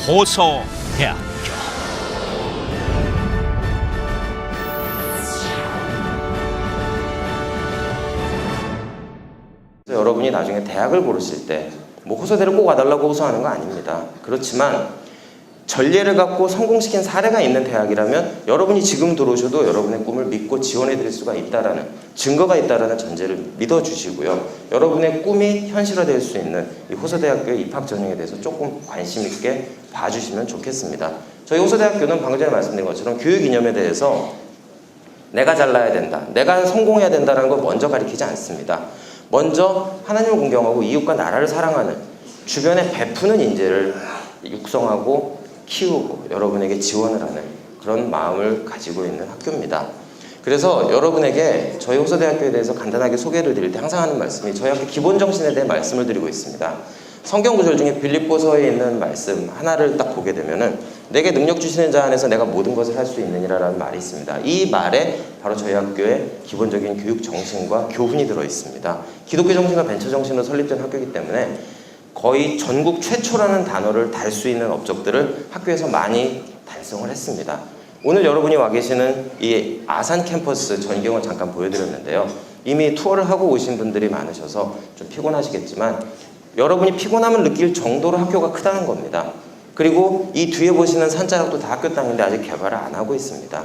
호서대학교. 여러분이 나중에 대학을 고르실 때 뭐 호서대를 꼭 와달라고 호소하는 거 아닙니다. 그렇지만 전례를 갖고 성공시킨 사례가 있는 대학이라면 여러분이 지금 들어오셔도 여러분의 꿈을 믿고 지원해 드릴 수가 있다라는 증거가 있다라는 전제를 믿어주시고요. 여러분의 꿈이 현실화될 수 있는 이 호서대학교의 입학 전형에 대해서 조금 관심 있게 봐주시면 좋겠습니다. 저희 호서대학교는 방금 전에 말씀드린 것처럼 교육 이념에 대해서 내가 잘나야 된다, 내가 성공해야 된다는 걸 먼저 가리키지 않습니다. 먼저 하나님을 공경하고 이웃과 나라를 사랑하는 주변에 베푸는 인재를 육성하고 키우고 여러분에게 지원을 하는 그런 마음을 가지고 있는 학교입니다. 그래서 여러분에게 저희 호서대학교에 대해서 간단하게 소개를 드릴 때 항상 하는 말씀이 저희 학교 기본 정신에 대해 말씀을 드리고 있습니다. 성경 구절 중에 빌립보서에 있는 말씀 하나를 딱 보게 되면은 내게 능력 주시는 자 안에서 내가 모든 것을 할 수 있느니라라는 말이 있습니다. 이 말에 바로 저희 학교의 기본적인 교육 정신과 교훈이 들어 있습니다. 기독교 정신과 벤처 정신으로 설립된 학교이기 때문에 거의 전국 최초라는 단어를 달 수 있는 업적들을 학교에서 많이 달성을 했습니다. 오늘 여러분이 와 계시는 이 아산 캠퍼스 전경을 잠깐 보여드렸는데요. 이미 투어를 하고 오신 분들이 많으셔서 좀 피곤하시겠지만 여러분이 피곤함을 느낄 정도로 학교가 크다는 겁니다. 그리고 이 뒤에 보시는 산자락도 다 학교 땅인데 아직 개발을 안 하고 있습니다.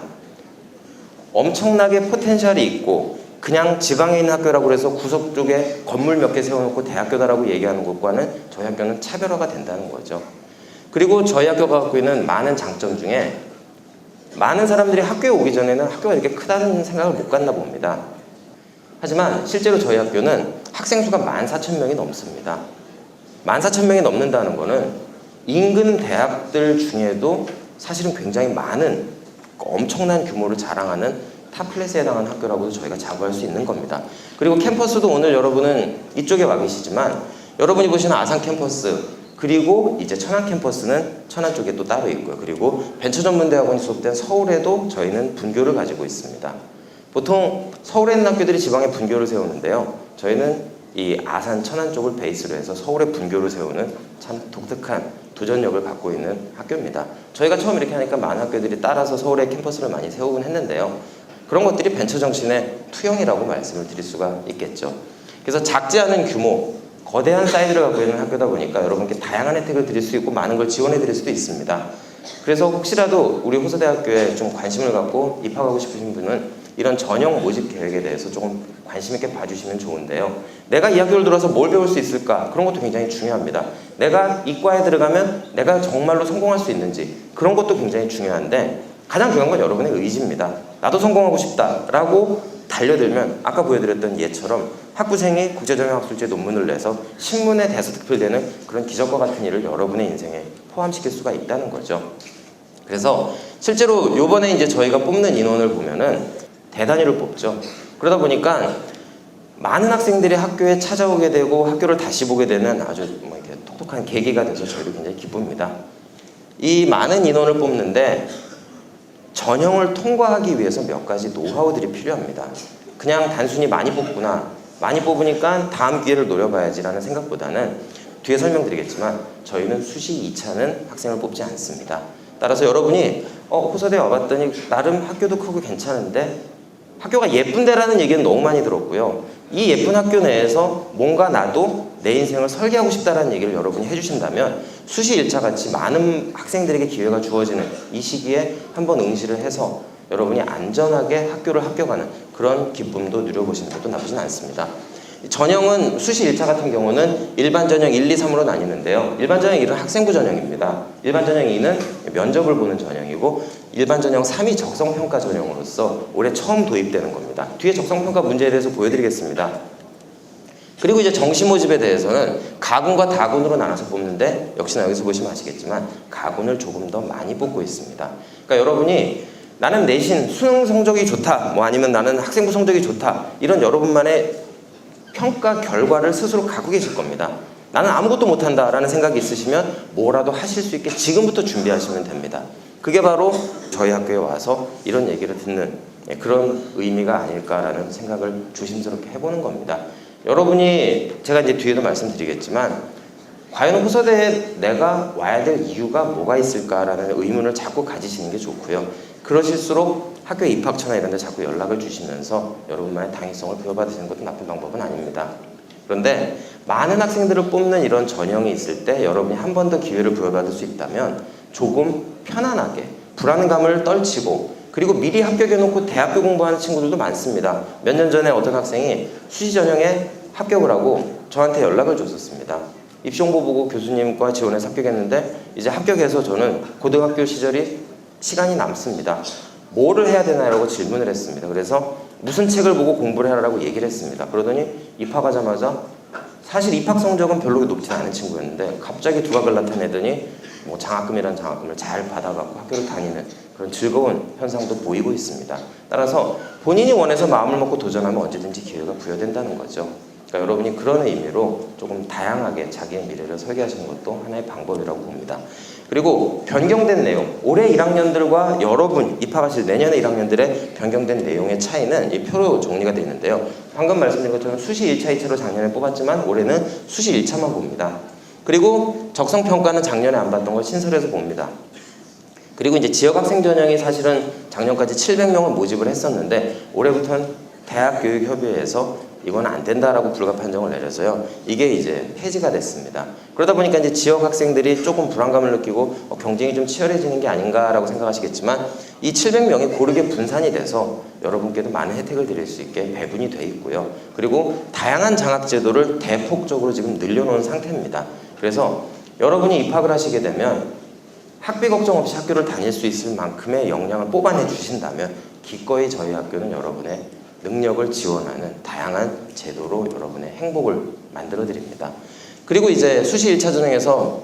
엄청나게 포텐셜이 있고 그냥 지방에 있는 학교라고 해서 구석 쪽에 건물 몇 개 세워놓고 대학교다라고 얘기하는 것과는 저희 학교는 차별화가 된다는 거죠. 그리고 저희 학교가 갖고 있는 많은 장점 중에 많은 사람들이 학교에 오기 전에는 학교가 이렇게 크다는 생각을 못 갖나 봅니다. 하지만 실제로 저희 학교는 학생 수가 14,000명이 넘습니다. 14,000명이 넘는다는 거는 인근 대학들 중에도 사실은 굉장히 많은 엄청난 규모를 자랑하는 탑 클래스에 해당하는 학교라고도 저희가 자부할 수 있는 겁니다. 그리고 캠퍼스도 오늘 여러분은 이쪽에 와 계시지만 여러분이 보시는 아산 캠퍼스 그리고 이제 천안 캠퍼스는 천안 쪽에 또 따로 있고요. 그리고 벤처전문대학원이 소속된 서울에도 저희는 분교를 가지고 있습니다. 보통 서울에 있는 학교들이 지방에 분교를 세우는데요. 저희는 이 아산 천안 쪽을 베이스로 해서 서울에 분교를 세우는 참 독특한 도전력을 갖고 있는 학교입니다. 저희가 처음 이렇게 하니까 많은 학교들이 따라서 서울에 캠퍼스를 많이 세우곤 했는데요. 그런 것들이 벤처 정신의 투영이라고 말씀을 드릴 수가 있겠죠. 그래서 작지 않은 규모, 거대한 사이즈를 갖고 있는 학교다 보니까 여러분께 다양한 혜택을 드릴 수 있고 많은 걸 지원해 드릴 수도 있습니다. 그래서 혹시라도 우리 호서대학교에 좀 관심을 갖고 입학하고 싶으신 분은 이런 전형 모집 계획에 대해서 조금 관심 있게 봐주시면 좋은데요. 내가 이 학교를 들어서 뭘 배울 수 있을까? 그런 것도 굉장히 중요합니다. 내가 이과에 들어가면 내가 정말로 성공할 수 있는지 그런 것도 굉장히 중요한데 가장 중요한 건 여러분의 의지입니다. 나도 성공하고 싶다라고 달려들면 아까 보여드렸던 예처럼 학부생이 국제정형학술제 논문을 내서 신문에 대서특필되는 그런 기적과 같은 일을 여러분의 인생에 포함시킬 수가 있다는 거죠. 그래서 실제로 요번에 이제 저희가 뽑는 인원을 보면은 대단위를 뽑죠. 그러다 보니까 많은 학생들이 학교에 찾아오게 되고 학교를 다시 보게 되는 아주 이렇게 똑똑한 계기가 돼서 저희도 굉장히 기쁩니다. 이 많은 인원을 뽑는데 전형을 통과하기 위해서 몇 가지 노하우들이 필요합니다. 그냥 단순히 많이 뽑구나, 많이 뽑으니까 다음 기회를 노려봐야지라는 생각보다는 뒤에 설명드리겠지만 저희는 수시 2차는 학생을 뽑지 않습니다. 따라서 여러분이 호서대에 와봤더니 나름 학교도 크고 괜찮은데 학교가 예쁜데라는 얘기는 너무 많이 들었고요. 이 예쁜 학교 내에서 뭔가 나도 내 인생을 설계하고 싶다라는 얘기를 여러분이 해주신다면 수시 1차 같이 많은 학생들에게 기회가 주어지는 이 시기에 한번 응시를 해서 여러분이 안전하게 학교를 합격하는 그런 기쁨도 누려보시는 것도 나쁘진 않습니다. 전형은 수시 1차 같은 경우는 일반 전형 1, 2, 3으로 나뉘는데요. 일반 전형 1은 학생부 전형입니다. 일반 전형 2는 면접을 보는 전형이고 일반 전형 3이 적성평가 전형으로서 올해 처음 도입되는 겁니다. 뒤에 적성평가 문제에 대해서 보여드리겠습니다. 그리고 이제 정시 모집에 대해서는 가군과 다군으로 나눠서 뽑는데 역시나 여기서 보시면 아시겠지만 가군을 조금 더 많이 뽑고 있습니다. 그러니까 여러분이 나는 내신 수능 성적이 좋다, 뭐 아니면 나는 학생부 성적이 좋다 이런 여러분만의 평가 결과를 스스로 갖고 계실 겁니다. 나는 아무것도 못한다 라는 생각이 있으시면 뭐라도 하실 수 있게 지금부터 준비하시면 됩니다. 그게 바로 저희 학교에 와서 이런 얘기를 듣는 그런 의미가 아닐까라는 생각을 조심스럽게 해보는 겁니다. 여러분이 제가 이제 뒤에도 말씀드리겠지만 과연 호서대에 내가 와야 될 이유가 뭐가 있을까라는 의문을 자꾸 가지시는 게 좋고요. 그러실수록 학교 입학처나 이런 데 자꾸 연락을 주시면서 여러분만의 당위성을 부여받으시는 것도 나쁜 방법은 아닙니다. 그런데 많은 학생들을 뽑는 이런 전형이 있을 때 여러분이 한 번 더 기회를 부여받을 수 있다면 조금 편안하게 불안감을 떨치고, 그리고 미리 합격해놓고 대학교 공부하는 친구들도 많습니다. 몇 년 전에 어떤 학생이 수시 전형에 합격을 하고 저한테 연락을 줬었습니다. 입시 홍보 보고 교수님과 지원해서 합격했는데 이제 합격해서 저는 고등학교 시절이 시간이 남습니다. 뭐를 해야 되나라고 질문을 했습니다. 그래서 무슨 책을 보고 공부를 해라라고 얘기를 했습니다. 그러더니 입학하자마자 사실 입학 성적은 별로 높지 않은 친구였는데 갑자기 두각을 나타내더니 뭐 장학금이라는 장학금을 잘 받아갖고 학교를 다니는 그런 즐거운 현상도 보이고 있습니다. 따라서 본인이 원해서 마음을 먹고 도전하면 언제든지 기회가 부여된다는 거죠. 그러니까 여러분이 그런 의미로 조금 다양하게 자기의 미래를 설계하시는 것도 하나의 방법이라고 봅니다. 그리고 변경된 내용, 올해 1학년들과 여러분 입학하실 내년에 1학년들의 변경된 내용의 차이는 이 표로 정리가 되어 있는데요. 방금 말씀드린 것처럼 수시 1차, 2차로 작년에 뽑았지만 올해는 수시 1차만 봅니다. 그리고 적성평가는 작년에 안 봤던 걸 신설해서 봅니다. 그리고 이제 지역학생 전형이 사실은 작년까지 700명을 모집을 했었는데 올해부터는 대학교육협의회에서 이건 안 된다라고 불가 판정을 내려서요. 이게 이제 폐지가 됐습니다. 그러다 보니까 이제 지역 학생들이 조금 불안감을 느끼고 경쟁이 좀 치열해지는 게 아닌가라고 생각하시겠지만 이 700명이 고르게 분산이 돼서 여러분께도 많은 혜택을 드릴 수 있게 배분이 돼 있고요. 그리고 다양한 장학 제도를 대폭적으로 지금 늘려놓은 상태입니다. 그래서 여러분이 입학을 하시게 되면 학비 걱정 없이 학교를 다닐 수 있을 만큼의 역량을 뽑아내 주신다면 기꺼이 저희 학교는 여러분의 능력을 지원하는 다양한 제도로 여러분의 행복을 만들어 드립니다. 그리고 이제 수시 1차 전형에서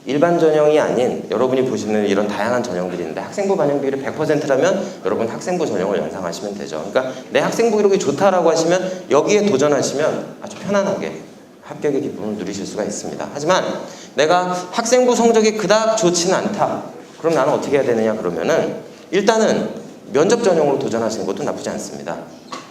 일반 전형이 아닌 여러분이 보시는 이런 다양한 전형들이 있는데 학생부 반영 비율이 100%라면 여러분 학생부 전형을 연상하시면 되죠. 그러니까 내 학생부 기록이 좋다라고 하시면 여기에 도전하시면 아주 편안하게 합격의 기쁨을 누리실 수가 있습니다. 하지만 내가 학생부 성적이 그닥 좋지는 않다. 그럼 나는 어떻게 해야 되느냐 그러면은 일단은 면접 전형으로 도전하시는 것도 나쁘지 않습니다.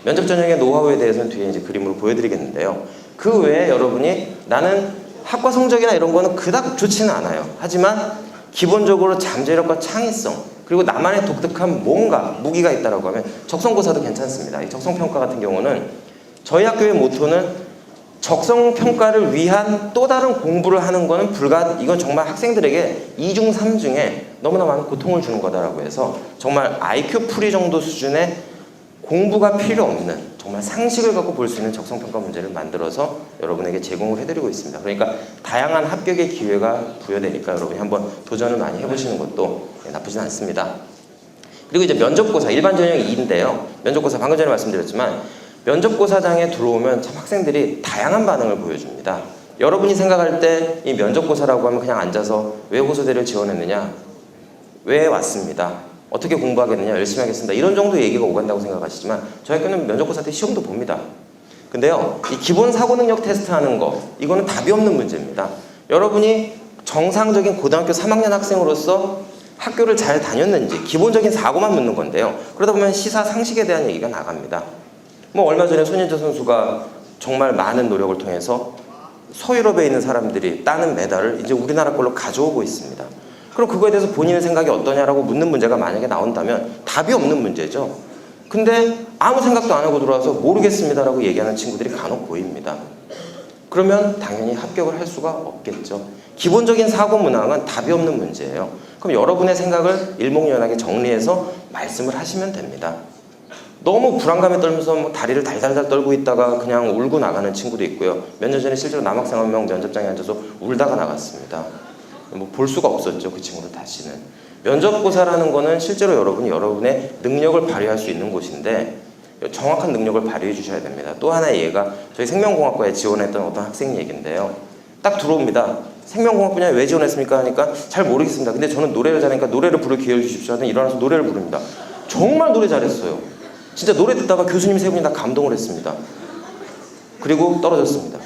면접 전형의 노하우에 대해서는 뒤에 이제 그림으로 보여드리겠는데요. 그 외에 여러분이 나는 학과 성적이나 이런 거는 그닥 좋지는 않아요. 하지만 기본적으로 잠재력과 창의성 그리고 나만의 독특한 뭔가 무기가 있다라고 하면 적성고사도 괜찮습니다. 이 적성평가 같은 경우는 저희 학교의 모토는 적성평가를 위한 또 다른 공부를 하는 거는 이건 정말 학생들에게 2중 3중에 너무나 많은 고통을 주는 거다라고 해서 정말 IQ 풀이 정도 수준의 공부가 필요 없는 정말 상식을 갖고 볼 수 있는 적성평가 문제를 만들어서 여러분에게 제공을 해드리고 있습니다. 그러니까 다양한 합격의 기회가 부여되니까 여러분이 한번 도전을 많이 해보시는 것도 나쁘진 않습니다. 그리고 이제 면접고사, 일반 전형이 2인데요. 면접고사 방금 전에 말씀드렸지만 면접고사장에 들어오면 참 학생들이 다양한 반응을 보여줍니다. 여러분이 생각할 때 이 면접고사라고 하면 그냥 앉아서 왜 호서대를 지원했느냐, 왜 왔습니다, 어떻게 공부하겠느냐, 열심히 하겠습니다, 이런 정도 얘기가 오간다고 생각하시지만 저희 학교는 면접고사 때 시험도 봅니다. 근데요, 이 기본 사고능력 테스트하는 거 이거는 답이 없는 문제입니다. 여러분이 정상적인 고등학교 3학년 학생으로서 학교를 잘 다녔는지 기본적인 사고만 묻는 건데요. 그러다 보면 시사 상식에 대한 얘기가 나갑니다. 뭐 얼마 전에 손예진 선수가 정말 많은 노력을 통해서 서유럽에 있는 사람들이 따는 메달을 이제 우리나라 걸로 가져오고 있습니다. 그럼 그거에 대해서 본인의 생각이 어떠냐라고 묻는 문제가 만약에 나온다면 답이 없는 문제죠. 근데 아무 생각도 안 하고 들어와서 모르겠습니다라고 얘기하는 친구들이 간혹 보입니다. 그러면 당연히 합격을 할 수가 없겠죠. 기본적인 사고 문항은 답이 없는 문제예요. 그럼 여러분의 생각을 일목요연하게 정리해서 말씀을 하시면 됩니다. 너무 불안감에 떨면서 뭐 다리를 달달달 떨고 있다가 그냥 울고 나가는 친구도 있고요. 몇 년 전에 실제로 남학생 한 명 면접장에 앉아서 울다가 나갔습니다. 뭐 볼 수가 없었죠, 그 친구를 다시는. 면접고사라는 거는 실제로 여러분이 여러분의 능력을 발휘할 수 있는 곳인데 정확한 능력을 발휘해 주셔야 됩니다. 또 하나의 예가 저희 생명공학과에 지원했던 어떤 학생 얘기인데요. 딱 들어옵니다. 생명공학 분야에 왜 지원했습니까? 하니까 잘 모르겠습니다. 근데 저는 노래를 잘하니까 노래를 부를 기회를 주십시오 하더니 일어나서 노래를 부릅니다. 정말 노래 잘했어요. 진짜 노래 듣다가 교수님 세 분이 다 감동을 했습니다. 그리고 떨어졌습니다.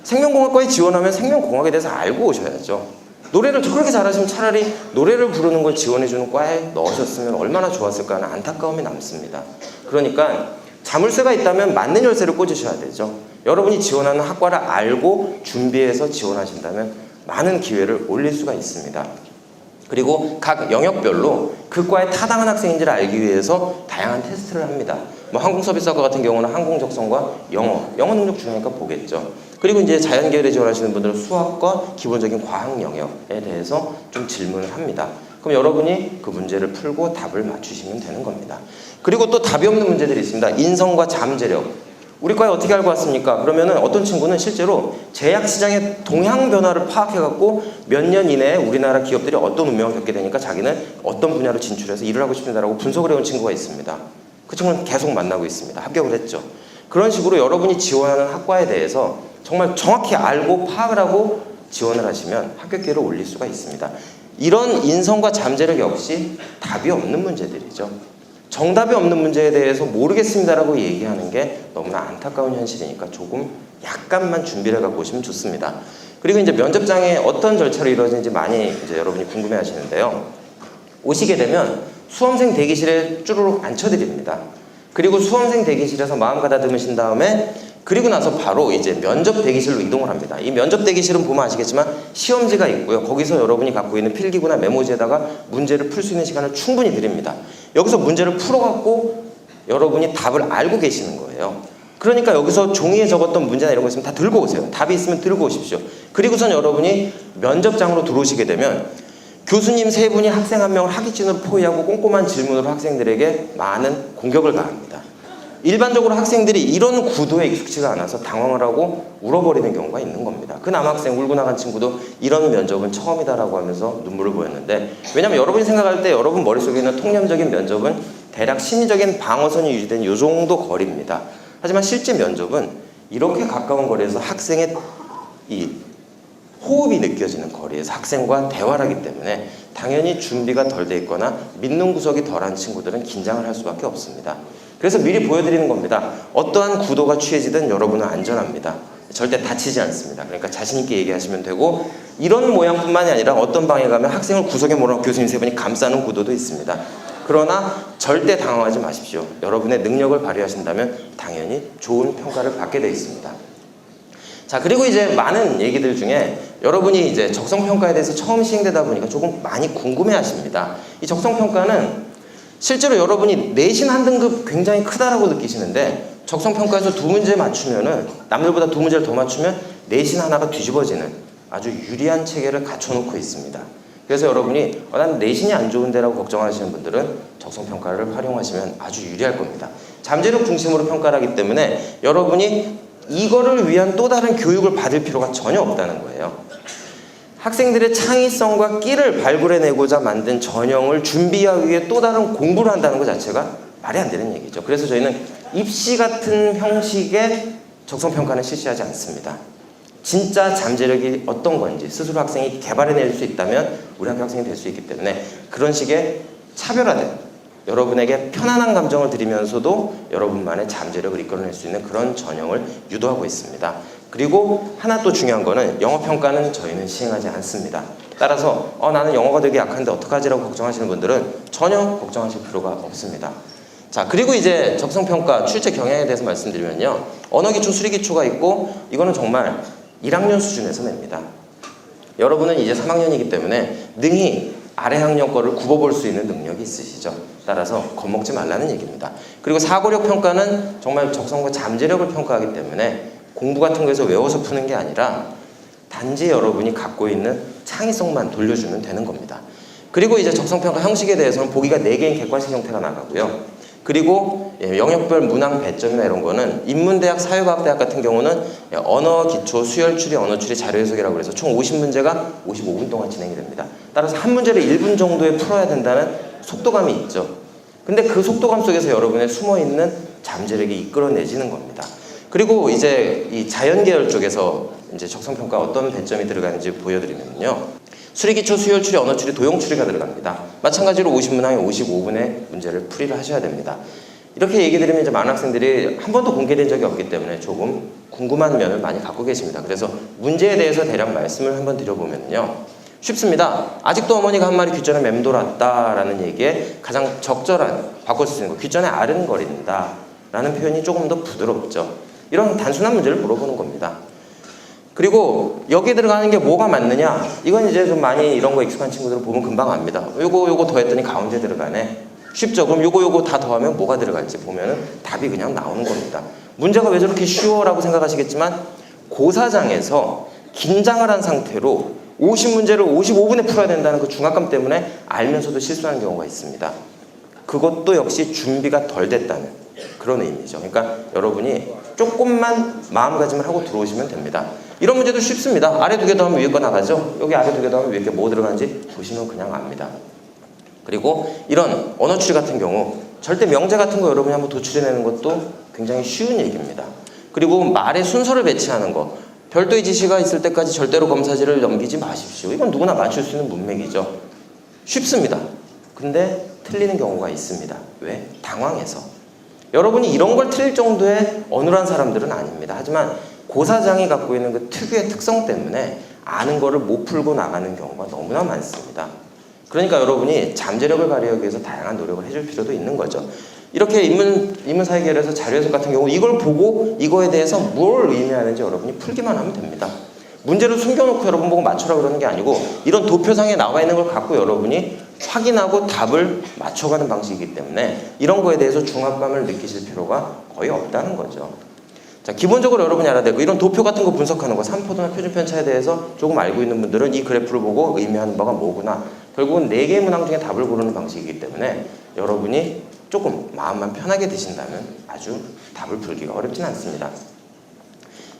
생명공학과에 지원하면 생명공학에 대해서 알고 오셔야죠. 노래를 그렇게 잘하시면 차라리 노래를 부르는 걸 지원해주는 과에 넣으셨으면 얼마나 좋았을까 하는 안타까움이 남습니다. 그러니까 자물쇠가 있다면 맞는 열쇠를 꽂으셔야 되죠. 여러분이 지원하는 학과를 알고 준비해서 지원하신다면 많은 기회를 올릴 수가 있습니다. 그리고 각 영역별로 그 과에 타당한 학생인지를 알기 위해서 다양한 테스트를 합니다. 뭐 항공서비스학과 같은 경우는 항공 적성과 영어 능력 중요하니까 보겠죠. 그리고 이제 자연계열에 지원하시는 분들은 수학과 기본적인 과학 영역에 대해서 좀 질문을 합니다. 그럼 여러분이 그 문제를 풀고 답을 맞추시면 되는 겁니다. 그리고 또 답이 없는 문제들이 있습니다. 인성과 잠재력. 우리 과에 어떻게 알고 왔습니까? 그러면은 어떤 친구는 실제로 제약시장의 동향 변화를 파악해갖고 몇 년 이내에 우리나라 기업들이 어떤 운명을 겪게 되니까 자기는 어떤 분야로 진출해서 일을 하고 싶다라고 분석을 해온 친구가 있습니다. 그 친구는 계속 만나고 있습니다. 합격을 했죠. 그런 식으로 여러분이 지원하는 학과에 대해서 정말 정확히 알고 파악을 하고 지원을 하시면 합격 기회를 올릴 수가 있습니다. 이런 인성과 잠재력 역시 답이 없는 문제들이죠. 정답이 없는 문제에 대해서 모르겠습니다라고 얘기하는 게 너무나 안타까운 현실이니까 조금 약간만 준비를 갖고 오시면 좋습니다. 그리고 이제 면접장에 어떤 절차로 이루어지는지 많이 이제 여러분이 궁금해 하시는데요. 오시게 되면 수험생 대기실에 쭈루룩 앉혀드립니다. 그리고 수험생 대기실에서 마음 가다듬으신 다음에 그리고 나서 바로 이제 면접 대기실로 이동을 합니다. 이 면접 대기실은 보면 아시겠지만 시험지가 있고요. 거기서 여러분이 갖고 있는 필기구나 메모지에다가 문제를 풀 수 있는 시간을 충분히 드립니다. 여기서 문제를 풀어갖고 여러분이 답을 알고 계시는 거예요. 그러니까 여기서 종이에 적었던 문제나 이런 거 있으면 다 들고 오세요. 답이 있으면 들고 오십시오. 그리고선 여러분이 면접장으로 들어오시게 되면 교수님 세 분이 학생 한 명을 학위진으로 포위하고 꼼꼼한 질문으로 학생들에게 많은 공격을 가합니다. 일반적으로 학생들이 이런 구도에 익숙치가 않아서 당황을 하고 울어버리는 경우가 있는 겁니다. 그 남학생 울고 나간 친구도 이런 면접은 처음이다라고 하면서 눈물을 보였는데, 왜냐하면 여러분이 생각할 때 여러분 머릿속에 있는 통념적인 면접은 대략 심리적인 방어선이 유지된 이 정도 거리입니다. 하지만 실제 면접은 이렇게 가까운 거리에서 학생의 이 호흡이 느껴지는 거리에서 학생과 대화를 하기 때문에 당연히 준비가 덜 돼 있거나 믿는 구석이 덜한 친구들은 긴장을 할 수밖에 없습니다. 그래서 미리 보여드리는 겁니다. 어떠한 구도가 취해지든 여러분은 안전합니다. 절대 다치지 않습니다. 그러니까 자신 있게 얘기하시면 되고, 이런 모양뿐만이 아니라 어떤 방에 가면 학생을 구석에 몰아넣고 교수님 세 분이 감싸는 구도도 있습니다. 그러나 절대 당황하지 마십시오. 여러분의 능력을 발휘하신다면 당연히 좋은 평가를 받게 되어 있습니다. 자, 그리고 이제 많은 얘기들 중에 여러분이 이제 적성평가에 대해서 처음 시행되다 보니까 조금 많이 궁금해 하십니다. 이 적성평가는 실제로 여러분이 내신 한 등급 굉장히 크다라고 느끼시는데, 적성평가에서 두 문제 맞추면은, 남들보다 두 문제를 더 맞추면 내신 하나가 뒤집어지는 아주 유리한 체계를 갖춰놓고 있습니다. 그래서 여러분이 난 내신이 안 좋은데라고 걱정하시는 분들은 적성평가를 활용하시면 아주 유리할 겁니다. 잠재력 중심으로 평가를 하기 때문에 여러분이 이거를 위한 또 다른 교육을 받을 필요가 전혀 없다는 거예요. 학생들의 창의성과 끼를 발굴해내고자 만든 전형을 준비하기 위해 또 다른 공부를 한다는 것 자체가 말이 안 되는 얘기죠. 그래서 저희는 입시 같은 형식의 적성평가는 실시하지 않습니다. 진짜 잠재력이 어떤 건지 스스로 학생이 개발해낼 수 있다면 우리 학교 학생이 될 수 있기 때문에 그런 식의 차별화된, 여러분에게 편안한 감정을 드리면서도 여러분만의 잠재력을 이끌어낼 수 있는 그런 전형을 유도하고 있습니다. 그리고 하나 또 중요한 거는 영어평가는 저희는 시행하지 않습니다. 따라서 나는 영어가 되게 약한데 어떡하지라고 걱정하시는 분들은 전혀 걱정하실 필요가 없습니다. 자, 그리고 이제 적성평가 출제 경향에 대해서 말씀드리면요, 언어기초, 수리기초가 있고 이거는 정말 1학년 수준에서 냅니다. 여러분은 이제 3학년이기 때문에 능히 아래 학년 거를 굽어볼 수 있는 능력이 있으시죠. 따라서 겁먹지 말라는 얘기입니다. 그리고 사고력 평가는 정말 적성과 잠재력을 평가하기 때문에 공부 같은 거에서 외워서 푸는 게 아니라 단지 여러분이 갖고 있는 창의성만 돌려주면 되는 겁니다. 그리고 이제 적성평가 형식에 대해서는 보기가 4개인 객관식 형태가 나가고요. 그리고 영역별 문항 배점이나 이런 거는 인문대학, 사회과학대학 같은 경우는 언어 기초, 수열 추리, 언어 추리, 자료 해석이라고 해서 총 50문제가 55분 동안 진행이 됩니다. 따라서 한 문제를 1분 정도에 풀어야 된다는 속도감이 있죠. 근데 그 속도감 속에서 여러분의 숨어있는 잠재력이 이끌어내지는 겁니다. 그리고 이제 이 자연계열 쪽에서 이제 적성평가 어떤 배점이 들어가는지 보여드리면요, 수리기초, 수열추리, 언어추리, 도형추리가 들어갑니다. 마찬가지로 50문항에 55분의 문제를 풀이를 하셔야 됩니다. 이렇게 얘기 드리면 이제 많은 학생들이 한 번도 공개된 적이 없기 때문에 조금 궁금한 면을 많이 갖고 계십니다. 그래서 문제에 대해서 대략 말씀을 한번 드려보면요, 쉽습니다. 아직도 어머니가 한 마리 귓전에 맴돌았다라는 얘기에 가장 적절한 바꿔 쓸 수 있는 거, 귓전에 알은 거린다. 라는 표현이 조금 더 부드럽죠. 이런 단순한 문제를 물어보는 겁니다. 그리고 여기 들어가는 게 뭐가 맞느냐? 이건 이제 좀 많이 이런 거 익숙한 친구들은 보면 금방 압니다. 요거 더했더니 가운데 들어가네. 쉽죠? 그럼 요거 다 더하면 뭐가 들어갈지 보면은 답이 그냥 나오는 겁니다. 문제가 왜 저렇게 쉬워라고 생각하시겠지만 고사장에서 긴장을 한 상태로 50문제를 55분에 풀어야 된다는 그 중압감 때문에 알면서도 실수하는 경우가 있습니다. 그것도 역시 준비가 덜 됐다는 그런 의미죠. 그러니까 여러분이 조금만 마음가짐을 하고 들어오시면 됩니다. 이런 문제도 쉽습니다. 아래 두 개 더하면 위에 거 나가죠? 여기 아래 두 개 더하면 위에 게 뭐 들어가는지 보시면 그냥 압니다. 그리고 이런 언어 추리 같은 경우 절대 명제 같은 거 여러분이 한번 도출해내는 것도 굉장히 쉬운 얘기입니다. 그리고 말의 순서를 배치하는 거, 별도의 지시가 있을 때까지 절대로 검사지를 넘기지 마십시오. 이건 누구나 맞출 수 있는 문맥이죠. 쉽습니다. 근데 틀리는 경우가 있습니다. 왜? 당황해서. 여러분이 이런 걸 틀릴 정도의 어눌한 사람들은 아닙니다. 하지만 고사장이 갖고 있는 그 특유의 특성 때문에 아는 거를 못 풀고 나가는 경우가 너무나 많습니다. 그러니까 여러분이 잠재력을 발휘하기 위해서 다양한 노력을 해줄 필요도 있는 거죠. 이렇게 인문사회계열에서 자료해석 같은 경우 이걸 보고 이거에 대해서 뭘 의미하는지 여러분이 풀기만 하면 됩니다. 문제를 숨겨놓고 여러분 보고 맞추라 그러는 게 아니고 이런 도표상에 나와 있는 걸 갖고 여러분이 확인하고 답을 맞춰가는 방식이기 때문에 이런 거에 대해서 중압감을 느끼실 필요가 거의 없다는 거죠. 자, 기본적으로 여러분이 알아야 되고 이런 도표 같은 거 분석하는 거, 삼포도나 표준편차에 대해서 조금 알고 있는 분들은 이 그래프를 보고 의미하는 바가 뭐구나. 결국은 4개의 문항 중에 답을 고르는 방식이기 때문에 여러분이 조금 마음만 편하게 드신다면 아주 답을 풀기가 어렵진 않습니다.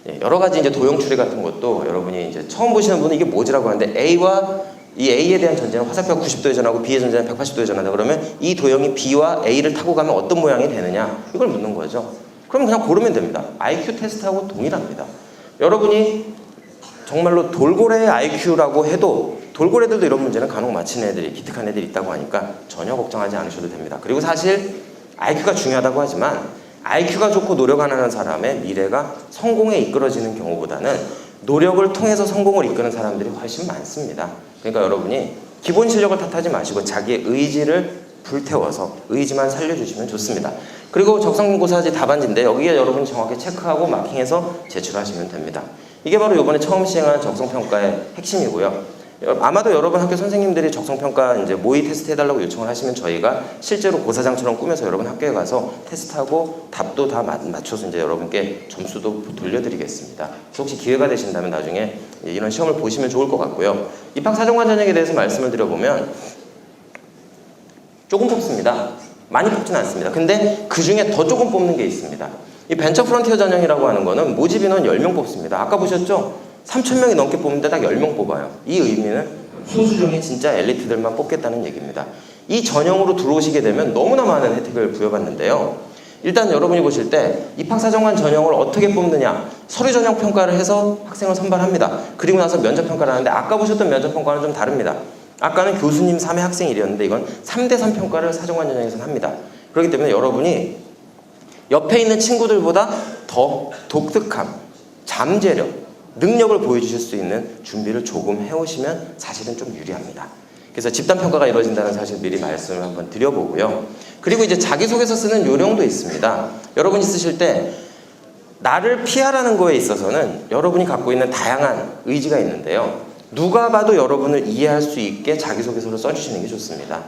예, 여러 가지 이제 도형 추리 같은 것도 여러분이 이제 처음 보시는 분은 이게 뭐지라고 하는데 A와 이 A에 대한 전제는 화살표가 90도에 전하고 B의 전제는 180도에 전한다. 그러면 이 도형이 B와 A를 타고 가면 어떤 모양이 되느냐 이걸 묻는 거죠. 그럼 그냥 고르면 됩니다. IQ 테스트하고 동일합니다. 여러분이 정말로 돌고래의 IQ라고 해도 돌고래들도 이런 문제는 간혹 맞히는 애들이 기특한 애들이 있다고 하니까 전혀 걱정하지 않으셔도 됩니다. 그리고 사실 IQ가 중요하다고 하지만 IQ가 좋고 노력 안 하는 사람의 미래가 성공에 이끌어지는 경우보다는 노력을 통해서 성공을 이끄는 사람들이 훨씬 많습니다. 그러니까 여러분이 기본 실력을 탓하지 마시고 자기의 의지를 불태워서 의지만 살려주시면 좋습니다. 그리고 적성고사지 답안지인데 여기에 여러분이 정확히 체크하고 마킹해서 제출하시면 됩니다. 이게 바로 이번에 처음 시행한 적성평가의 핵심이고요. 아마도 여러분 학교 선생님들이 적성평가 이제 모의 테스트 해달라고 요청을 하시면 저희가 실제로 고사장처럼 꾸며서 여러분 학교에 가서 테스트하고 답도 다 맞춰서 이제 여러분께 점수도 돌려드리겠습니다. 그래서 혹시 기회가 되신다면 나중에 이런 시험을 보시면 좋을 것 같고요. 입학사정관 전형에 대해서 말씀을 드려보면 조금 뽑습니다. 많이 뽑지는 않습니다. 근데 그 중에 더 조금 뽑는 게 있습니다. 이 벤처 프론티어 전형이라고 하는 거는 모집 인원 10명 뽑습니다. 아까 보셨죠? 3,000명이 넘게 뽑는데 딱 10명 뽑아요. 이 의미는 소수 중에 진짜 엘리트들만 뽑겠다는 얘기입니다. 이 전형으로 들어오시게 되면 너무나 많은 혜택을 부여받는데요. 일단 여러분이 보실 때 입학사정관 전형을 어떻게 뽑느냐, 서류 전형 평가를 해서 학생을 선발합니다. 그리고 나서 면접 평가를 하는데 아까 보셨던 면접 평가는 좀 다릅니다. 아까는 교수님 3회 학생 1이었는데 이건 3대3 평가를 사정관 전형에서는 합니다. 그렇기 때문에 여러분이 옆에 있는 친구들보다 더 독특함, 잠재력, 능력을 보여주실 수 있는 준비를 조금 해오시면 사실은 좀 유리합니다. 그래서 집단평가가 이루어진다는 사실 미리 말씀을 한번 드려보고요. 그리고 이제 자기소개서 쓰는 요령도 있습니다. 여러분이 쓰실 때 나를 피하라는 거에 있어서는 여러분이 갖고 있는 다양한 의지가 있는데요. 누가 봐도 여러분을 이해할 수 있게 자기소개서를 써주시는 게 좋습니다.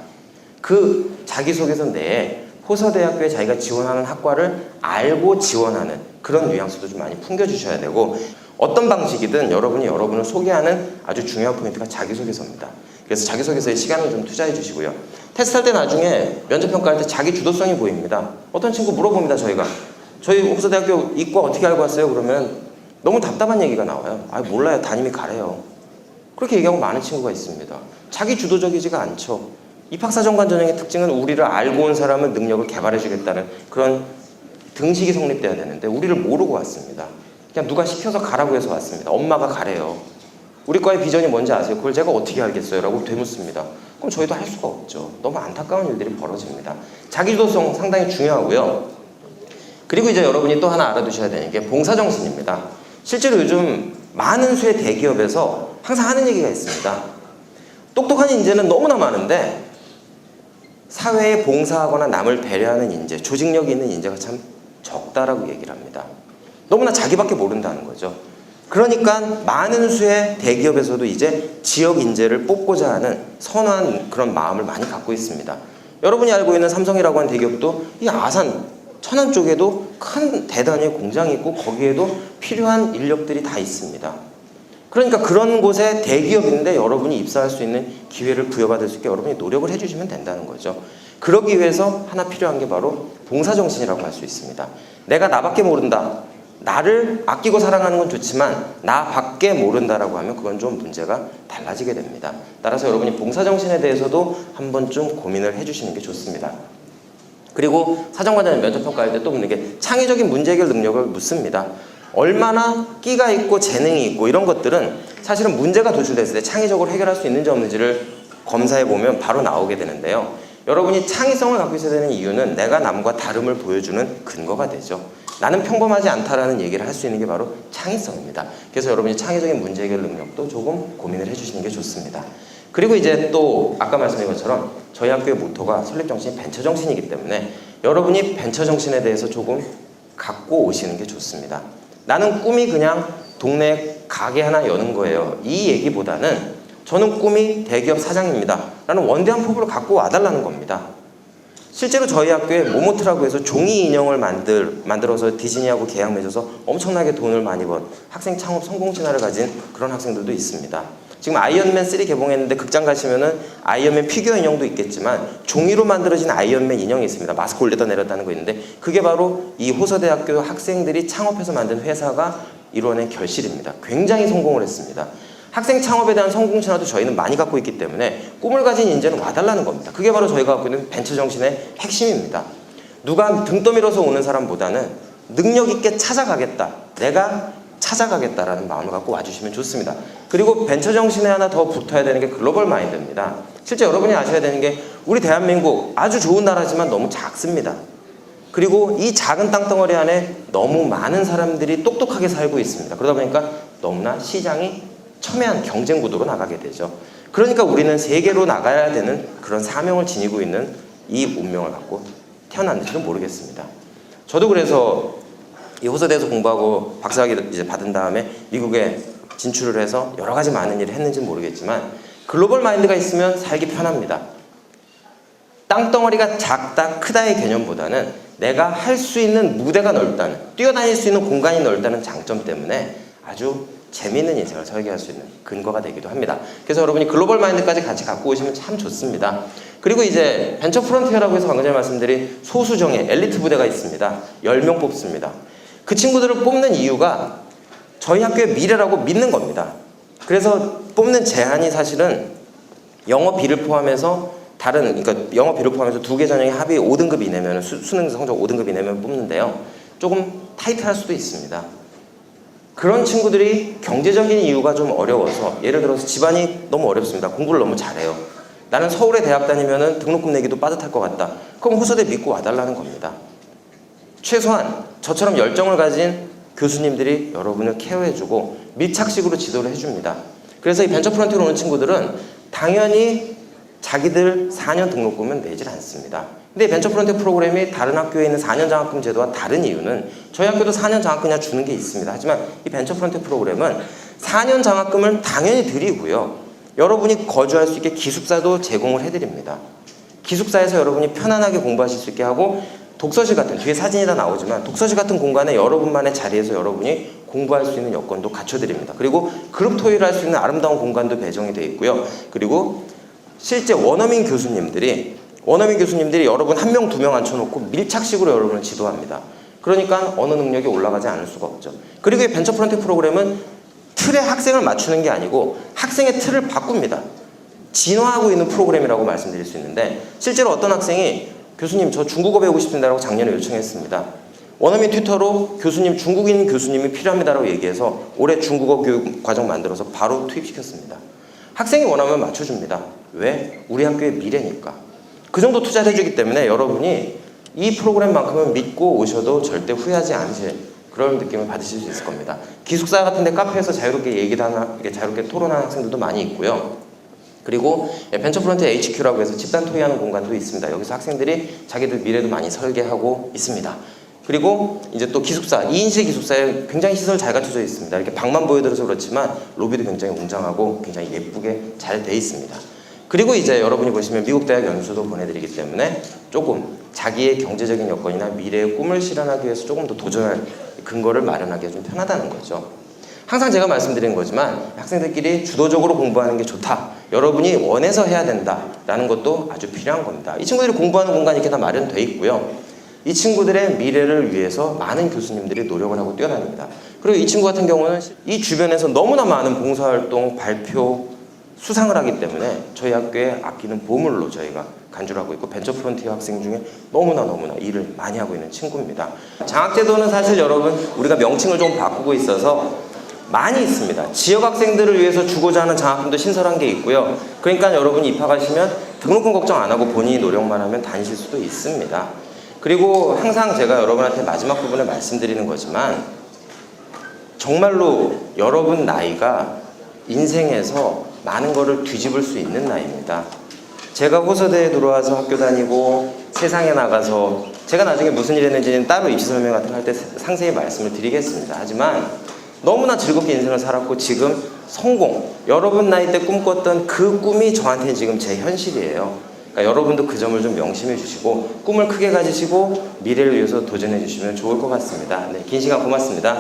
그 자기소개서 내에 호서대학교에 자기가 지원하는 학과를 알고 지원하는 그런 뉘앙스도 좀 많이 풍겨주셔야 되고 어떤 방식이든 여러분이 여러분을 소개하는 아주 중요한 포인트가 자기소개서입니다. 그래서 자기소개서에 시간을 좀 투자해 주시고요. 테스트할 때 나중에 면접평가할 때 자기 주도성이 보입니다. 어떤 친구 물어봅니다. 저희 호서대학교 이과 어떻게 알고 왔어요? 그러면 너무 답답한 얘기가 나와요. 아 몰라요. 담임이 가래요. 그렇게 얘기하고 많은 친구가 있습니다. 자기 주도적이지가 않죠. 입학사정관 전형의 특징은 우리를 알고 온 사람은 능력을 개발해 주겠다는 그런 등식이 성립돼야 되는데 우리를 모르고 왔습니다. 그냥 누가 시켜서 가라고 해서 왔습니다. 엄마가 가래요. 우리 과의 비전이 뭔지 아세요? 그걸 제가 어떻게 알겠어요? 라고 되묻습니다. 그럼 저희도 할 수가 없죠. 너무 안타까운 일들이 벌어집니다. 자기주도성 상당히 중요하고요. 그리고 이제 여러분이 또 하나 알아두셔야 되는 게 봉사정신입니다. 실제로 요즘 많은 수의 대기업에서 항상 하는 얘기가 있습니다. 똑똑한 인재는 너무나 많은데 사회에 봉사하거나 남을 배려하는 인재, 조직력이 있는 인재가 참 적다라고 얘기를 합니다. 너무나 자기밖에 모른다는 거죠. 그러니까 많은 수의 대기업에서도 이제 지역 인재를 뽑고자 하는 선한 그런 마음을 많이 갖고 있습니다. 여러분이 알고 있는 삼성이라고 하는 대기업도 이 아산, 천안 쪽에도 큰 대단히 공장이 있고 거기에도 필요한 인력들이 다 있습니다. 그러니까 그런 곳에 대기업인데 여러분이 입사할 수 있는 기회를 부여받을 수 있게 여러분이 노력을 해주시면 된다는 거죠. 그러기 위해서 하나 필요한 게 바로 봉사정신이라고 할 수 있습니다. 내가 나밖에 모른다. 나를 아끼고 사랑하는 건 좋지만 나밖에 모른다라고 하면 그건 좀 문제가 달라지게 됩니다. 따라서 여러분이 봉사정신에 대해서도 한 번쯤 고민을 해주시는 게 좋습니다. 그리고 사정관장님 면접평가할 때 또 묻는 게 창의적인 문제 해결 능력을 묻습니다. 얼마나 끼가 있고 재능이 있고 이런 것들은 사실은 문제가 도출됐을 때 창의적으로 해결할 수 있는지 없는지를 검사해보면 바로 나오게 되는데요. 여러분이 창의성을 갖고 있어야 되는 이유는 내가 남과 다름을 보여주는 근거가 되죠. 나는 평범하지 않다라는 얘기를 할 수 있는 게 바로 창의성입니다. 그래서 여러분이 창의적인 문제 해결 능력도 조금 고민을 해주시는 게 좋습니다. 그리고 이제 또 아까 말씀드린 것처럼 저희 학교의 모토가 설립정신이 벤처정신이기 때문에 여러분이 벤처정신에 대해서 조금 갖고 오시는 게 좋습니다. 나는 꿈이 그냥 동네 가게 하나 여는 거예요. 이 얘기보다는 저는 꿈이 대기업 사장입니다. 라는 원대한 포부를 갖고 와달라는 겁니다. 실제로 저희 학교에 모모트라고 해서 종이 인형을 만들어서 디즈니하고 계약 맺어서 엄청나게 돈을 많이 번 학생 창업 성공 신화를 가진 그런 학생들도 있습니다. 지금 아이언맨 3 개봉했는데 극장 가시면은 아이언맨 피규어 인형도 있겠지만 종이로 만들어진 아이언맨 인형이 있습니다. 마스크 올렸다 내렸다는 거 있는데 그게 바로 이 호서대학교 학생들이 창업해서 만든 회사가 이뤄낸 결실입니다. 굉장히 성공을 했습니다. 학생 창업에 대한 성공 신화도 저희는 많이 갖고 있기 때문에 꿈을 가진 인재는 와달라는 겁니다. 그게 바로 저희가 갖고 있는 벤처 정신의 핵심입니다. 누가 등 떠밀어서 오는 사람보다는 능력 있게 찾아가겠다. 내가 찾아가겠다라는 마음을 갖고 와주시면 좋습니다. 그리고 벤처 정신에 하나 더 붙어야 되는 게 글로벌 마인드입니다. 실제 여러분이 아셔야 되는 게 우리 대한민국 아주 좋은 나라지만 너무 작습니다. 그리고 이 작은 땅덩어리 안에 너무 많은 사람들이 똑똑하게 살고 있습니다. 그러다 보니까 너무나 시장이 첨예한 경쟁 구도로 나가게 되죠. 그러니까 우리는 세계로 나가야 되는 그런 사명을 지니고 있는 이 운명을 갖고 태어났는지도 모르겠습니다. 저도 그래서 이 호서대에서 공부하고 박사학위 이제 받은 다음에 미국에 진출을 해서 여러 가지 많은 일을 했는지는 모르겠지만 글로벌 마인드가 있으면 살기 편합니다. 땅덩어리가 작다 크다의 개념보다는 내가 할 수 있는 무대가 넓다는, 뛰어다닐 수 있는 공간이 넓다는 장점 때문에 아주 재미있는 인생을 설계할 수 있는 근거가 되기도 합니다. 그래서 여러분이 글로벌 마인드까지 같이 갖고 오시면 참 좋습니다. 그리고 이제 벤처 프론티어라고 해서 방금 전에 말씀드린 소수정예 엘리트 부대가 있습니다. 10명 뽑습니다. 그 친구들을 뽑는 이유가 저희 학교의 미래라고 믿는 겁니다. 그래서 뽑는 제한이 사실은 영어 B를 포함해서 그러니까 영어 B를 포함해서 2개 전형의 합이 5등급 이내면 수능 성적 5등급 이내면 뽑는데요. 조금 타이트할 수도 있습니다. 그런 친구들이 경제적인 이유가 좀 어려워서 예를 들어서 집안이 너무 어렵습니다. 공부를 너무 잘해요. 나는 서울에 대학 다니면은 등록금 내기도 빠듯할 것 같다. 그럼 호서대 믿고 와달라는 겁니다. 최소한 저처럼 열정을 가진 교수님들이 여러분을 케어해주고 밀착식으로 지도를 해줍니다. 그래서 이 벤처 프론트로 오는 친구들은 당연히 자기들 4년 등록금은 내질 않습니다. 근데 벤처 프론트 프로그램이 다른 학교에 있는 4년 장학금 제도와 다른 이유는 저희 학교도 4년 장학금 그냥 주는 게 있습니다. 하지만 이 벤처 프론트 프로그램은 4년 장학금을 당연히 드리고요. 여러분이 거주할 수 있게 기숙사도 제공을 해드립니다. 기숙사에서 여러분이 편안하게 공부하실 수 있게 하고 독서실 같은, 뒤에 사진이 다 나오지만 독서실 같은 공간에 여러분만의 자리에서 여러분이 공부할 수 있는 여건도 갖춰드립니다. 그리고 그룹 토의를 할 수 있는 아름다운 공간도 배정이 되어 있고요. 그리고 실제 원어민 교수님들이 여러분 1명, 2명 앉혀놓고 밀착식으로 여러분을 지도합니다. 그러니까 언어 능력이 올라가지 않을 수가 없죠. 그리고 이 벤처 프론트 프로그램은 틀에 학생을 맞추는 게 아니고 학생의 틀을 바꿉니다. 진화하고 있는 프로그램이라고 말씀드릴 수 있는데 실제로 어떤 학생이 교수님 저 중국어 배우고 싶습니다라고 작년에 요청했습니다. 원어민 튜터로 교수님 중국인 교수님이 필요합니다라고 얘기해서 올해 중국어 교육 과정 만들어서 바로 투입시켰습니다. 학생이 원하면 맞춰줍니다. 왜? 우리 학교의 미래니까. 그 정도 투자를 해주기 때문에 여러분이 이 프로그램만큼은 믿고 오셔도 절대 후회하지 않으실 그런 느낌을 받으실 수 있을 겁니다. 기숙사 같은 데 카페에서 자유롭게 얘기를 하나, 자유롭게 토론하는 학생들도 많이 있고요. 그리고 벤처 프론트 HQ라고 해서 집단 토의하는 공간도 있습니다. 여기서 학생들이 자기들 미래도 많이 설계하고 있습니다. 그리고 이제 또 기숙사, 2인실 기숙사에 굉장히 시설 잘 갖춰져 있습니다. 이렇게 방만 보여드려서 그렇지만 로비도 굉장히 웅장하고 굉장히 예쁘게 잘 돼 있습니다. 그리고 이제 여러분이 보시면 미국 대학 연수도 보내드리기 때문에 조금 자기의 경제적인 여건이나 미래의 꿈을 실현하기 위해서 조금 더 도전할 근거를 마련하기가 좀 편하다는 거죠. 항상 제가 말씀드리는 거지만 학생들끼리 주도적으로 공부하는 게 좋다. 여러분이 원해서 해야 된다라는 것도 아주 필요한 겁니다. 이 친구들이 공부하는 공간이 이렇게 다 마련돼 있고요. 이 친구들의 미래를 위해서 많은 교수님들이 노력을 하고 뛰어다닙니다. 그리고 이 친구 같은 경우는 이 주변에서 너무나 많은 봉사활동, 발표, 수상을 하기 때문에 저희 학교에 아끼는 보물로 저희가 간주를 하고 있고 벤처 프론티어 학생 중에 너무나 일을 많이 하고 있는 친구입니다. 장학제도는 사실 여러분 우리가 명칭을 좀 바꾸고 있어서 많이 있습니다. 지역 학생들을 위해서 주고자 하는 장학금도 신설한 게 있고요. 그러니까 여러분이 입학하시면 등록금 걱정 안 하고 본인이 노력만 하면 다니실 수도 있습니다. 그리고 항상 제가 여러분한테 마지막 부분에 말씀드리는 거지만 정말로 여러분 나이가 인생에서 많은 거를 뒤집을 수 있는 나이입니다. 제가 호서대에 들어와서 학교 다니고 세상에 나가서 제가 나중에 무슨 일 했는지는 따로 입시 설명 같은 거 할 때 상세히 말씀을 드리겠습니다. 하지만 너무나 즐겁게 인생을 살았고 지금 성공, 여러분 나이 때 꿈꿨던 그 꿈이 저한테는 지금 제 현실이에요. 그러니까 여러분도 그 점을 좀 명심해 주시고 꿈을 크게 가지시고 미래를 위해서 도전해 주시면 좋을 것 같습니다. 네, 긴 시간 고맙습니다.